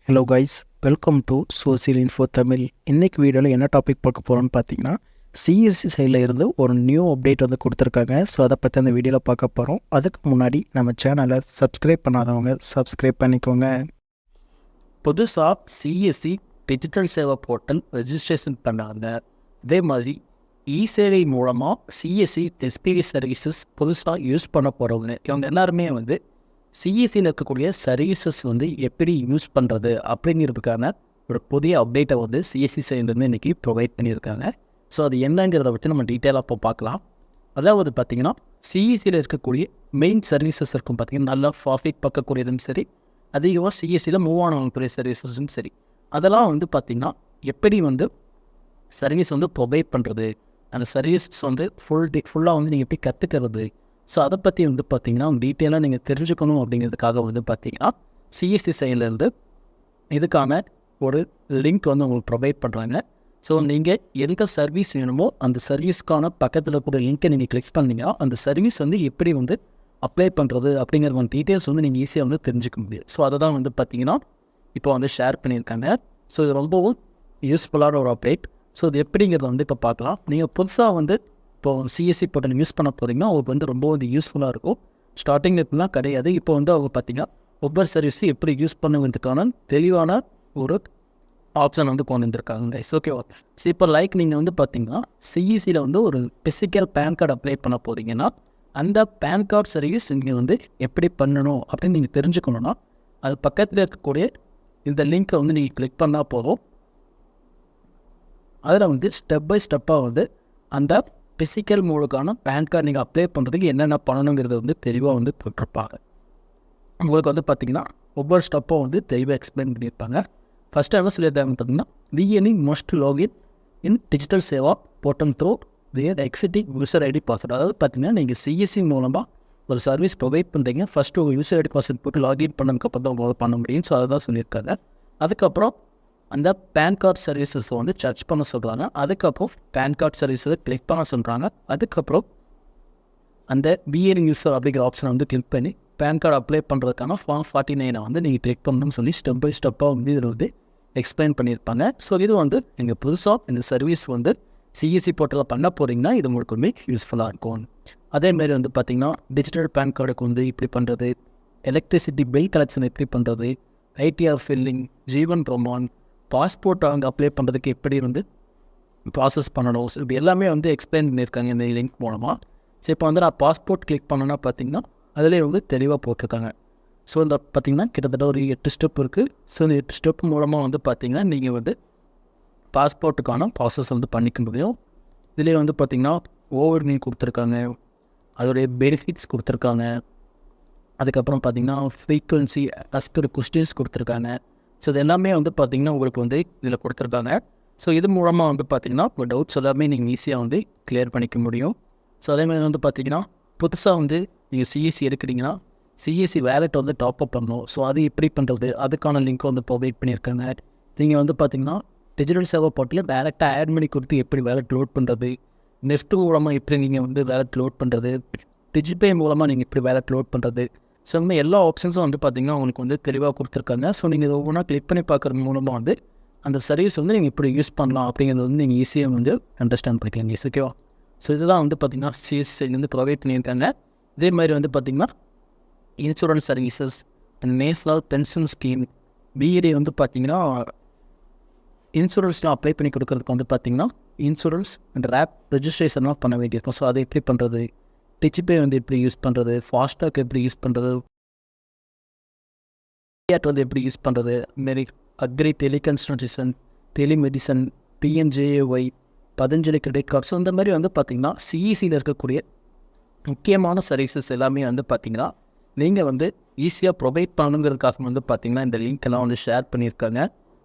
Hello guys, welcome to social info Tamil. இன்றைக்கி வீடியோவில் என்ன டாபிக் பார்க்க போகிறோன்னு பார்த்தீங்கன்னா, சிஎஸ்சி சைடில் இருந்து ஒரு நியூ அப்டேட் வந்து கொடுத்துருக்காங்க. ஸோ அதை பற்றி அந்த வீடியோவில் பார்க்க போகிறோம். அதுக்கு முன்னாடி நம்ம சேனலை சப்ஸ்கிரைப் பண்ணாதவங்க சப்ஸ்கிரைப் பண்ணிக்கோங்க. புதுசாக சிஎஸ்சி டிஜிட்டல் சேவை போர்ட்டல் ரெஜிஸ்ட்ரேஷன் பண்ணாங்க. அதே மாதிரி இ-சேவை மூலமாக சிஎஸ்சி எஸ்பிடி சர்வீசஸ் புதுசாக யூஸ் பண்ண போகிறவங்க இவங்க எல்லாருமே வந்து சிஎஸ்சியில் இருக்கக்கூடிய சர்வீசஸ் வந்து எப்படி யூஸ் பண்ணுறது அப்படிங்கிறதுக்கான ஒரு புதிய அப்டேட்டை வந்து சிஎஸ்சி சைட்லேருந்து இன்றைக்கி ப்ரொவைட் பண்ணியிருக்காங்க. ஸோ அது என்னங்கிறத வச்சு நம்ம டீட்டெயிலாக இப்போ பார்க்கலாம். அதாவது பார்த்திங்கன்னா சிஎஸ்சியில் இருக்கக்கூடிய மெயின் சர்வீசஸ் இருக்கும் பார்த்திங்கன்னா, நல்லா ப்ராஃபிட் பார்க்கக்கூடியதும் சரி, அதிகமாக சிஎஸ்சியில் மூவ் ஆனவங்களுடைய சர்வீசஸும் சரி, அதெல்லாம் வந்து பார்த்திங்கன்னா எப்படி வந்து சர்வீஸ் வந்து ப்ரொவைட் பண்ணுறது, அந்த சர்வீஸ் வந்து ஃபுல்லாக வந்து நீங்கள் எப்படி கற்றுக்கிறது, ஸோ அதை பற்றி வந்து பார்த்திங்கன்னா டீட்டெயிலாக நீங்கள் தெரிஞ்சுக்கணும் அப்படிங்கிறதுக்காக வந்து பார்த்திங்கன்னா சிஎஸ்சி சைட்லேருந்து இதுக்கான ஒரு லிங்க் வந்து உங்களுக்கு ப்ரொவைட் பண்ணுறாங்க. ஸோ நீங்கள் எந்த சர்வீஸ் வேணுமோ அந்த சர்வீஸ்க்கான பக்கத்தில் கூட லிங்க்கை நீங்கள் கிளிக் பண்ணிங்கன்னா அந்த சர்வீஸ் வந்து எப்படி வந்து அப்ளை பண்ணுறது அப்படிங்கிற ஒரு டீட்டெயில்ஸ் வந்து நீங்கள் ஈஸியாக வந்து தெரிஞ்சுக்க முடியும். ஸோ அதை தான் வந்து பார்த்திங்கன்னா இப்போ வந்து ஷேர் பண்ணியிருக்காங்க. ஸோ இது ரொம்பவும் யூஸ்ஃபுல்லான ஒரு அப்டேட். ஸோ இது எப்படிங்கிறத வந்து இப்போ பார்க்கலாம். நீங்கள் புதுசாக வந்து இப்போது சிஎஸ்சி போர்ட்டல் யூஸ் பண்ண போகிறீங்கன்னா அவங்களுக்கு வந்து ரொம்ப வந்து யூஸ்ஃபுல்லாக இருக்கும். ஸ்டார்டிங்கில் இப்படிலாம் கிடையாது. இப்போ வந்து அவங்க பார்த்திங்கன்னா ஒவ்வொரு சர்வீஸும் எப்படி யூஸ் பண்ணுவதுக்கான தெளிவான ஒரு ஆப்ஷன் வந்து கொண்டு வந்துருக்காங்க. ஓகேவா? ஸோ இப்போ நீங்கள் வந்து பார்த்திங்கன்னா சிஇசியில் வந்து ஒரு பிசிக்கல் பேன் கார்டு அப்ளை பண்ண போகிறீங்கன்னா அந்த பேன் கார்டு சர்வீஸ் நீங்கள் வந்து எப்படி பண்ணணும் அப்படின்னு நீங்கள் தெரிஞ்சுக்கணுன்னா அது பக்கத்தில் இருக்கக்கூடிய இந்த லிங்க்கை வந்து நீங்கள் கிளிக் பண்ணால் போதும். அதில் வந்து ஸ்டெப் பை ஸ்டெப்பாக வந்து அந்த பிசிக்கல் மோடுக்கான பேன் கார்டு நீங்கள் அப்ளை பண்ணுறதுக்கு என்னென்ன பண்ணணுங்கிறத வந்து தெளிவாக வந்து போட்டிருப்பாங்க. உங்களுக்கு வந்து பார்த்திங்கன்னா ஒவ்வொரு ஸ்டெப்பும் வந்து தெளிவாக எக்ஸ்பிளைன் பண்ணியிருப்பாங்க. ஃபஸ்ட் டைம் சொல்லியிருந்தாங்க பார்த்தீங்கன்னா VLE must login in digital Seva portal through their existing user ID password. அதாவது பார்த்திங்கன்னா நீங்கள் சிஎஸ்சி மூலமாக ஒரு சர்வீஸ் ப்ரொவைட் பண்ணுறீங்க. ஃபஸ்ட்டு உங்கள் யூசர் ஐடி பாஸ்வேர்டு போட்டு லாகின் பண்ணதுக்கப்புறம் தான் உங்களால் பண்ண முடியும். ஸோ அதை தான் சொல்லியிருக்காங்க. அதுக்கப்புறம் அந்த பேன் கார்டு சர்வீசஸை வந்து சர்ச் பண்ண சொல்கிறாங்க. அதுக்கப்புறம் பேன் கார்டு சர்வீஸை கிளிக் பண்ண சொல்கிறாங்க. அதுக்கப்புறம் அந்த பிஎன்இ யூசர் அப்படிங்கிற ஆப்ஷனை வந்து கிளிக் பண்ணி பேன் கார்டு அப்ளை பண்ணுறதுக்கான ஃபார்ம் 49 வந்து நீங்கள் கிளிக் பண்ணணும்னு சொல்லி ஸ்டெப் பை ஸ்டெப்பாக வந்து இதில் வந்து எக்ஸ்பிளைன் பண்ணியிருப்பாங்க. ஸோ இது வந்து நீங்கள் புதுசாக இந்த சர்வீஸ் வந்து சிஎஸ்சி போர்ட்டலில் பண்ண போகிறீங்கன்னா இது உங்களுக்கு வந்து யூஸ்ஃபுல்லாக இருக்கும். அதேமாரி வந்து பார்த்திங்கன்னா டிஜிட்டல் பேன் கார்டுக்கு வந்து இப்படி பண்ணுறது, எலக்ட்ரிசிட்டி பில் கலெக்ஷன் எப்படி பண்ணுறது, ITR filling, Jeevan Pramaan, passport அவங்க அப்ளை பண்ணுறதுக்கு எப்படி வந்து ப்ராசஸ் பண்ணணும், ஸோ இப்படி எல்லாமே வந்து எக்ஸ்பிளைன் பண்ணியிருக்காங்க இந்த லிங்க் மூலமாக. ஸோ இப்போ வந்து நான் பாஸ்போர்ட் கிளிக் பண்ணேன்னா பார்த்திங்கன்னா அதிலே வந்து தெளிவாக போட்டிருக்காங்க. ஸோ இந்த பார்த்திங்கன்னா கிட்டத்தட்ட ஒரு 8 ஸ்டெப் இருக்குது. ஸோ இந்த 8 ஸ்டெப் மூலமாக வந்து பார்த்திங்கன்னா நீங்கள் வந்து பாஸ்போர்ட்டுக்கான ப்ராசஸ் வந்து பண்ணிக்க முடியும். இதிலே வந்து பார்த்திங்கன்னா ஓவர்வியூ கொடுத்துருக்காங்க, அதோடைய பெனிஃபிட்ஸ் கொடுத்துருக்காங்க. அதுக்கப்புறம் பார்த்திங்கன்னா ஃப்ரீக்வன்சி அஸ்கர் கொஸ்டின்ஸ் கொடுத்துருக்காங்க. ஸோ இது எல்லாமே வந்து பார்த்திங்கன்னா உங்களுக்கு வந்து இதில் கொடுத்துருக்காங்க. ஸோ இது மூலமாக வந்து பார்த்திங்கன்னா உங்கள் டவுட்ஸ் எல்லாமே நீங்கள் ஈஸியாக வந்து கிளியர் பண்ணிக்க முடியும். ஸோ அதேமாதிரி வந்து பார்த்திங்கன்னா புதுசாக வந்து நீங்கள் சிஎஸ்சி எடுக்கிறீங்கன்னா சிஎஸ்சி வேலெட் வந்து டாப்அப் பண்ணணும். ஸோ அது எப்படி பண்ணுறது, அதுக்கான லிங்க் வந்து ப்ரொவைட் பண்ணியிருக்காங்க. நீங்கள் வந்து பார்த்திங்கன்னா டிஜிட்டல் சேவை போர்ட்டலில் டேரெக்டாக ஆட் பண்ணி கொடுத்து எப்படி வேலெட் லோட் பண்ணுறது, நெஃப்ட் மூலமாக எப்படி நீங்கள் வந்து வேலெட் லோட் பண்ணுறது, டிஜிபே மூலமாக நீங்கள் எப்படி வேலெட் லோட் பண்ணுறது, ஸோ இந்த எல்லா ஆப்ஷன்ஸும் வந்து பார்த்திங்கன்னா உங்களுக்கு வந்து தெளிவாக கொடுத்துருக்காங்க. ஸோ நீங்கள் இதை ஒவ்வொன்றா கிளிக் பண்ணி பார்க்குறது மூலமாக வந்து அந்த சர்வீஸ் வந்து நீங்கள் இப்படி யூஸ் பண்ணலாம் அப்படிங்கிறது வந்து நீங்கள் ஈஸியாக வந்து அண்டர்ஸ்டாண்ட் பண்ணிக்கலாம். ஓகேவா? ஸோ இதுதான் வந்து பார்த்திங்கன்னா சிஎஸ்சி சைட்லேருந்து ப்ரொவைட் பண்ணியிருக்காங்க. இதே மாதிரி வந்து பார்த்திங்கன்னா insurance services and national pension scheme, PET வந்து பார்த்திங்கன்னா இன்சூரன்ஸ்லாம் அப்ளை பண்ணி கொடுக்குறதுக்கு வந்து பார்த்திங்கன்னா இன்சூரன்ஸ் அண்ட் ரேப் ரெஜிஸ்ட்ரேஷன்லாம் பண்ண வேண்டியிருக்கும். ஸோ அதை எப்படி பண்ணுறது, டிஜிபே வந்து எப்படி யூஸ் பண்ணுறது, ஃபாஸ்டாக் எப்படி யூஸ் பண்ணுறது, வந்து எப்படி யூஸ் பண்ணுறது, இதுமாரி agri teleconsultation, telemedicine, PMJAY, Patanjali credit cards, இந்த மாதிரி வந்து பார்த்திங்கன்னா சிஇசியில் இருக்கக்கூடிய முக்கியமான சர்வீசஸ் எல்லாமே வந்து பார்த்திங்கன்னா நீங்கள் வந்து ஈஸியாக ப்ரொவைட் பண்ணணுங்கிறதுக்காக வந்து பார்த்திங்கன்னா இந்த லிங்க் எல்லாம் வந்து ஷேர் பண்ணியிருக்காங்க.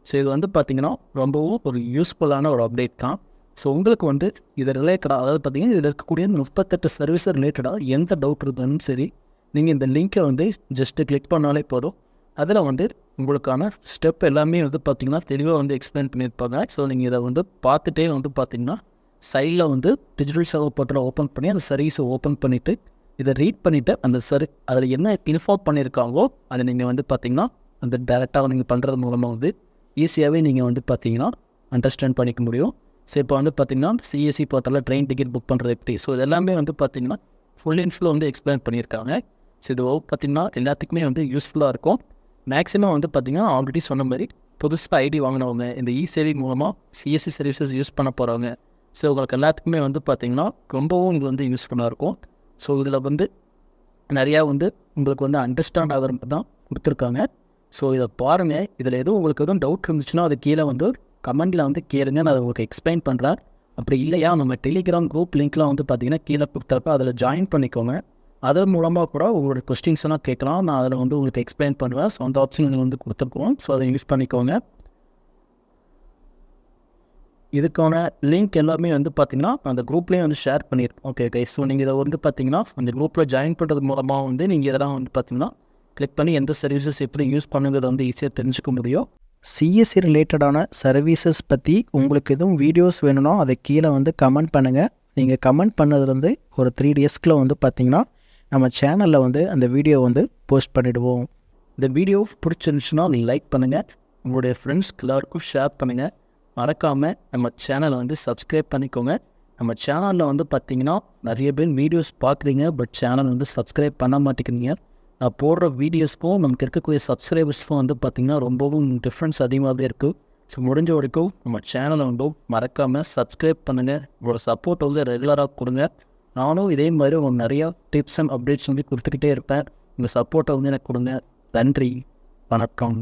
ஸோ இது வந்து பார்த்திங்கன்னா ரொம்பவும் ஒரு யூஸ்ஃபுல்லான ஒரு அப்டேட் தான். ஸோ உங்களுக்கு வந்து இது ரிலேட்டடாக, அதாவது பார்த்திங்கன்னா இதில் இருக்கக்கூடிய 38 சர்வீஸ் ரிலேட்டடாக எந்த டவுட் இருந்தாலும் சரி, நீங்கள் இந்த லிங்க்கை வந்து ஜஸ்ட்டு கிளிக் பண்ணாலே போதும். அதில் வந்து உங்களுக்கான ஸ்டெப் எல்லாமே வந்து பார்த்திங்கன்னா தெளிவாக வந்து எக்ஸ்பிளைன் பண்ணியிருப்பாங்க. ஸோ நீங்கள் இதை வந்து பார்த்துட்டே வந்து பார்த்திங்கன்னா சைடில் வந்து டிஜிட்டல் சேவை போர்ட்டலை ஓப்பன் பண்ணி அந்த சர்வீஸை ஓப்பன் பண்ணிவிட்டு இதை ரீட் பண்ணிவிட்டு அந்த அதில் என்ன இன்ஃபார்ம் பண்ணியிருக்காங்களோ அதை நீங்கள் வந்து பார்த்திங்கன்னா அந்த டேரெக்டாக நீங்கள் பண்ணுறது மூலமாக வந்து ஈஸியாகவே நீங்கள் வந்து பார்த்தீங்கன்னா அண்டர்ஸ்டாண்ட் பண்ணிக்க முடியும். ஸோ இப்போ வந்து பார்த்தீங்கன்னா சிஎஸ்சி போர்ட்டலில் ட்ரெயின் டிக்கெட் புக் பண்ணுறது எப்படி, ஸோ இதெல்லாமே வந்து பார்த்தீங்கன்னா ஃபுல் அண்ட் ஃபுல் வந்து எக்ஸ்பிளைன் பண்ணியிருக்காங்க. ஸோ இது பார்த்திங்கன்னா எல்லாத்துக்குமே வந்து யூஸ்ஃபுல்லாக இருக்கும். மேக்ஸிமம் வந்து பார்த்திங்கன்னா ஆல்ரெடி சொன்ன மாதிரி புதுசாக ஐடி வாங்கினவங்க, இந்த இ-சேவை மூலமாக சிஎஸ்சி சர்வீசஸ் யூஸ் பண்ண போகிறவங்க, ஸோ உங்களுக்கு எல்லாத்துக்குமே வந்து பார்த்திங்கன்னா ரொம்பவும் இது வந்து யூஸ்ஃபுல்லாக இருக்கும். ஸோ இதில் வந்து நிறையா வந்து உங்களுக்கு வந்து அண்டர்ஸ்டாண்ட் ஆகிற மாதிரி தான் கொடுத்துருக்காங்க. ஸோ இதை பாருங்கள். இதில் எதுவும் உங்களுக்கு எதுவும் டவுட் இருந்துச்சுன்னா அது கீழே வந்து கமெண்டில் வந்து கேளுங்க, நான் அதை உங்களுக்கு எக்ஸ்பிளைன் பண்ணுறேன். அப்படி இல்லையா நம்ம டெலிகிராம் குரூப் லிங்க்லாம் வந்து பார்த்திங்கன்னா கீழே கொடுத்துருப்ப, அதில் ஜாயின் பண்ணிக்கோங்க. அதன் மூலமாக கூட உங்களோட கொஸ்டின்ஸ் எல்லாம் கேட்கலாம், நான் அதில் வந்து உங்களுக்கு எக்ஸ்பிளைன் பண்ணுவேன். ஸோ அந்த ஆப்ஷன் வந்து கொடுத்துருக்கோம், ஸோ அதை யூஸ் பண்ணிக்கோங்க. இதுக்கான லிங்க் எல்லாமே வந்து பார்த்திங்கன்னா அந்த குரூப்லேயே வந்து ஷேர் பண்ணியிருப்போம். ஓகே கைஸ், ஸோ நீங்கள் இதை வந்து பார்த்திங்கன்னா அந்த குரூப்பில் ஜாயின் பண்ணுறது மூலமாக வந்து நீங்கள் இதெல்லாம் வந்து பார்த்திங்கன்னா கிளிக் பண்ணி எந்த சர்வீசஸ் எப்படி யூஸ் பண்ணுங்கிறத வந்து ஈஸியாக தெரிஞ்சுக்க முடியும். சிஎஸ்சி ரிலேட்டடான சர்வீசஸ் பற்றி உங்களுக்கு எதுவும் வீடியோஸ் வேணும்னா அதை கீழே வந்து கமெண்ட் பண்ணுங்கள். நீங்கள் கமெண்ட் பண்ணதுலேருந்து ஒரு 3 daysக்குள்ள வந்து பார்த்திங்கன்னா நம்ம சேனலில் வந்து அந்த வீடியோ வந்து போஸ்ட் பண்ணிவிடுவோம். இந்த வீடியோ பிடிச்சிருந்துச்சுன்னா நீங்கள் லைக் பண்ணுங்கள், உங்களுடைய ஃப்ரெண்ட்ஸ்க்கு எல்லாருக்கும் ஷேர் பண்ணுங்கள். மறக்காமல் நம்ம சேனலை வந்து சப்ஸ்கிரைப் பண்ணிக்கோங்க. நம்ம சேனலில் வந்து பார்த்திங்கன்னா நிறைய பேர் வீடியோஸ் பார்க்குறீங்க, பட் சேனல் வந்து சப்ஸ்கிரைப் பண்ண மாட்டேங்கிறீங்க. நான் போடுற வீடியோஸ்க்கும் நமக்கு இருக்கக்கூடிய சப்ஸ்கிரைபர்ஸ்க்கும் வந்து பார்த்திங்கன்னா ரொம்பவும் டிஃப்ரென்ஸ் அதிகமாகவே இருக்குது. ஸோ முடிஞ்ச வரைக்கும் நம்ம சேனலை வந்து மறக்காமல் சப்ஸ்கிரைப் பண்ணுங்கள். உங்களோட சப்போர்ட் வந்து ரெகுலராக கொடுங்க. நானும் இதே மாதிரி உங்களுக்கு நிறையா டிப்ஸ் அண்ட் அப்டேட்ஸ் வந்து கொடுத்துக்கிட்டே இருப்பேன். உங்கள் சப்போர்ட்டை வந்து எனக்கு கொடுங்க. நன்றி, வணக்கம்.